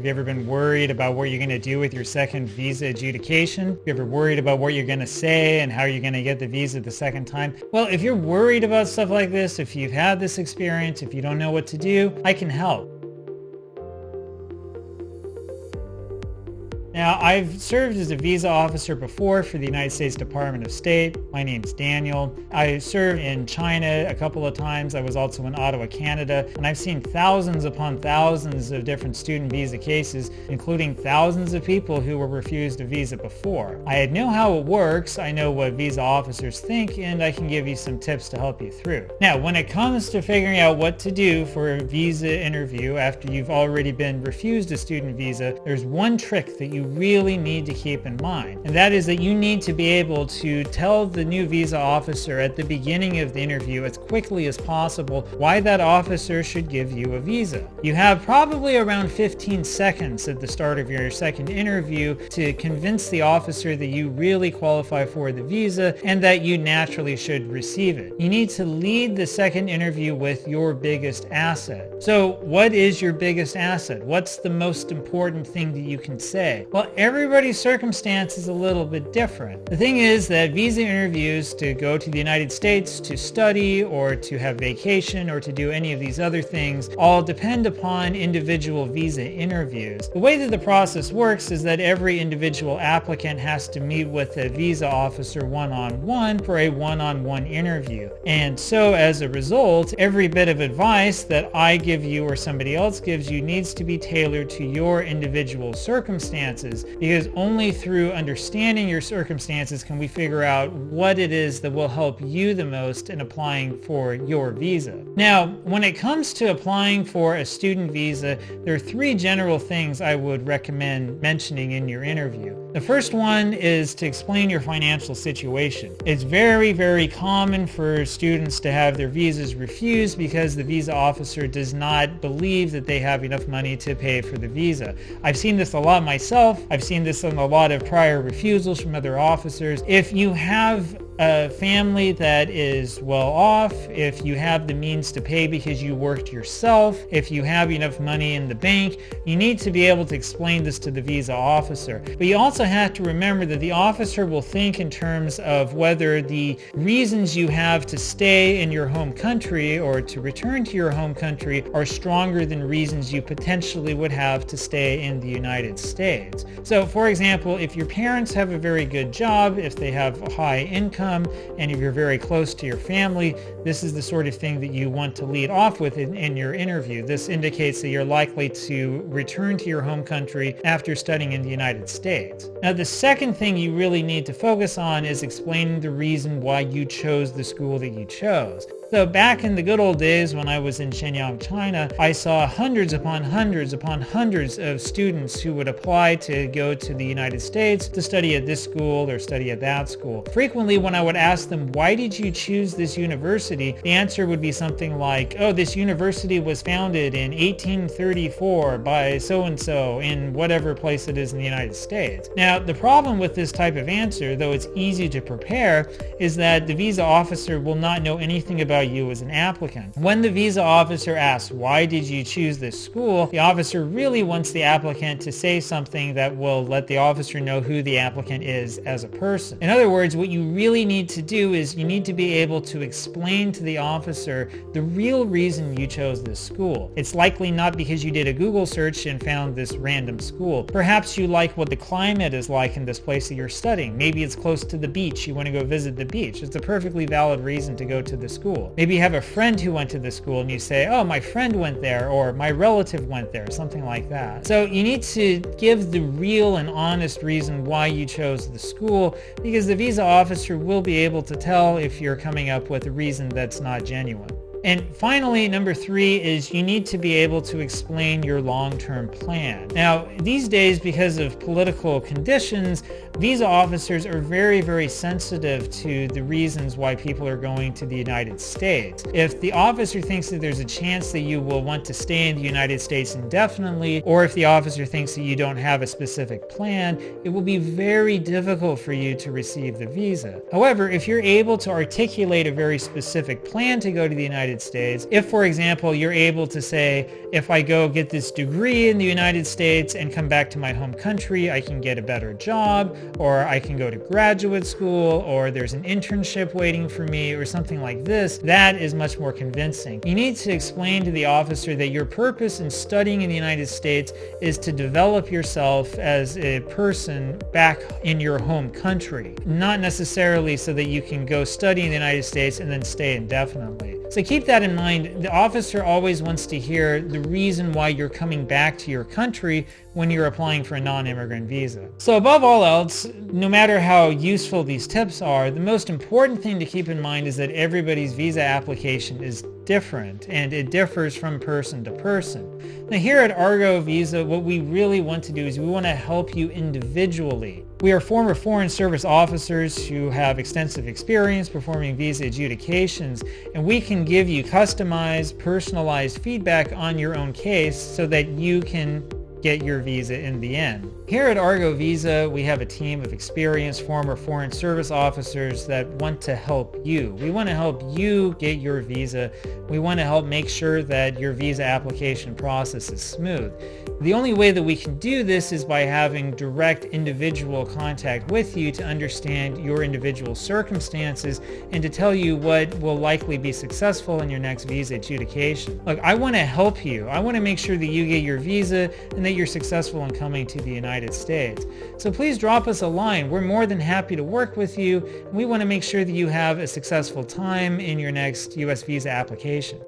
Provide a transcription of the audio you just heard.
Have you ever been worried about what you're going to do with your second visa adjudication? Have you ever worried about what you're going to say and how you're going to get the visa the second time? Well, if you're worried about stuff like this, if you've had this experience, if you don't know what to do, I can help. Now, I've served as a visa officer before for the United States Department of State. My name's Daniel. I served in China a couple of times. I was also in Ottawa, Canada, and I've seen thousands upon thousands of different student visa cases, including thousands of people who were refused a visa before. I know how it works, I know what visa officers think, and I can give you some tips to help you through. Now, when it comes to figuring out what to do for a visa interview after you've already been refused a student visa, there's one trick that you really need to keep in mind, and that is that you need to be able to tell the new visa officer at the beginning of the interview as quickly as possible why that officer should give you a visa. You have probably around 15 seconds at the start of your second interview to convince the officer that you really qualify for the visa and that you naturally should receive it. You need to lead the second interview with your biggest asset. So what is your biggest asset? What's the most important thing that you can say? Well, everybody's circumstance is a little bit different. The thing is that visa interviews to go to the United States to study or to have vacation or to do any of these other things all depend upon individual visa interviews. The way that the process works is that every individual applicant has to meet with a visa officer one-on-one for a one-on-one interview. And so as a result, every bit of advice that I give you or somebody else gives you needs to be tailored to your individual circumstances, because only through understanding your circumstances can we figure out what it is that will help you the most in applying for your visa. Now, when it comes to applying for a student visa, there are three general things I would recommend mentioning in your interview. The first one is to explain your financial situation. It's very, very common for students to have their visas refused because the visa officer does not believe that they have enough money to pay for the visa. I've seen this a lot myself. I've seen this in a lot of prior refusals from other officers. If you have a family that is well off, if you have the means to pay because you worked yourself, if you have enough money in the bank, you need to be able to explain this to the visa officer. But you also have to remember that the officer will think in terms of whether the reasons you have to stay in your home country or to return to your home country are stronger than reasons you potentially would have to stay in the United States. So, for example, if your parents have a very good job, if they have a high income, and if you're very close to your family, this is the sort of thing that you want to lead off with in your interview. This indicates that you're likely to return to your home country after studying in the United States. Now, the second thing you really need to focus on is explaining the reason why you chose the school that you chose. So back in the good old days when I was in Shenyang, China, I saw hundreds upon hundreds upon hundreds of students who would apply to go to the United States to study at this school or study at that school. Frequently, when I would ask them, why did you choose this university? The answer would be something like, oh, this university was founded in 1834 by so-and-so in whatever place it is in the United States. Now, the problem with this type of answer, though it's easy to prepare, is that the visa officer will not know anything about you as an applicant. When the visa officer asks, why did you choose this school? The officer really wants the applicant to say something that will let the officer know who the applicant is as a person. In other words, what you really need to do is you need to be able to explain to the officer the real reason you chose this school. It's likely not because you did a Google search and found this random school. Perhaps you like what the climate is like in this place that you're studying. Maybe it's close to the beach. You want to go visit the beach. It's a perfectly valid reason to go to the school. Maybe you have a friend who went to the school and you say, oh, my friend went there, or my relative went there, something like that. So you need to give the real and honest reason why you chose the school, because the visa officer will be able to tell if you're coming up with a reason that's not genuine. And finally, number 3 is you need to be able to explain your long-term plan. Now, these days, because of political conditions, visa officers are very, very sensitive to the reasons why people are going to the United States. If the officer thinks that there's a chance that you will want to stay in the United States indefinitely, or if the officer thinks that you don't have a specific plan, it will be very difficult for you to receive the visa. However, if you're able to articulate a very specific plan to go to the United United States. If, for example, you're able to say, if I go get this degree in the United States and come back to my home country, I can get a better job, or I can go to graduate school, or there's an internship waiting for me, or something like this, that is much more convincing. You need to explain to the officer that your purpose in studying in the United States is to develop yourself as a person back in your home country, not necessarily so that you can go study in the United States and then stay indefinitely. So keep that in mind. The officer always wants to hear the reason why you're coming back to your country when you're applying for a non-immigrant visa. So above all else, no matter how useful these tips are, the most important thing to keep in mind is that everybody's visa application is different and it differs from person to person. Now here at Argo Visa, what we really want to do is we want to help you individually. We are former Foreign Service officers who have extensive experience performing visa adjudications, and we can give you customized, personalized feedback on your own case so that you can get your visa in the end. Here at Argo Visa, we have a team of experienced former Foreign Service officers that want to help you. We want to help you get your visa. We want to help make sure that your visa application process is smooth. The only way that we can do this is by having direct individual contact with you to understand your individual circumstances and to tell you what will likely be successful in your next visa adjudication. Look, I want to help you. I want to make sure that you get your visa and that you're successful in coming to the United States. So please drop us a line. We're more than happy to work with you. We want to make sure that you have a successful time in your next U.S. visa application.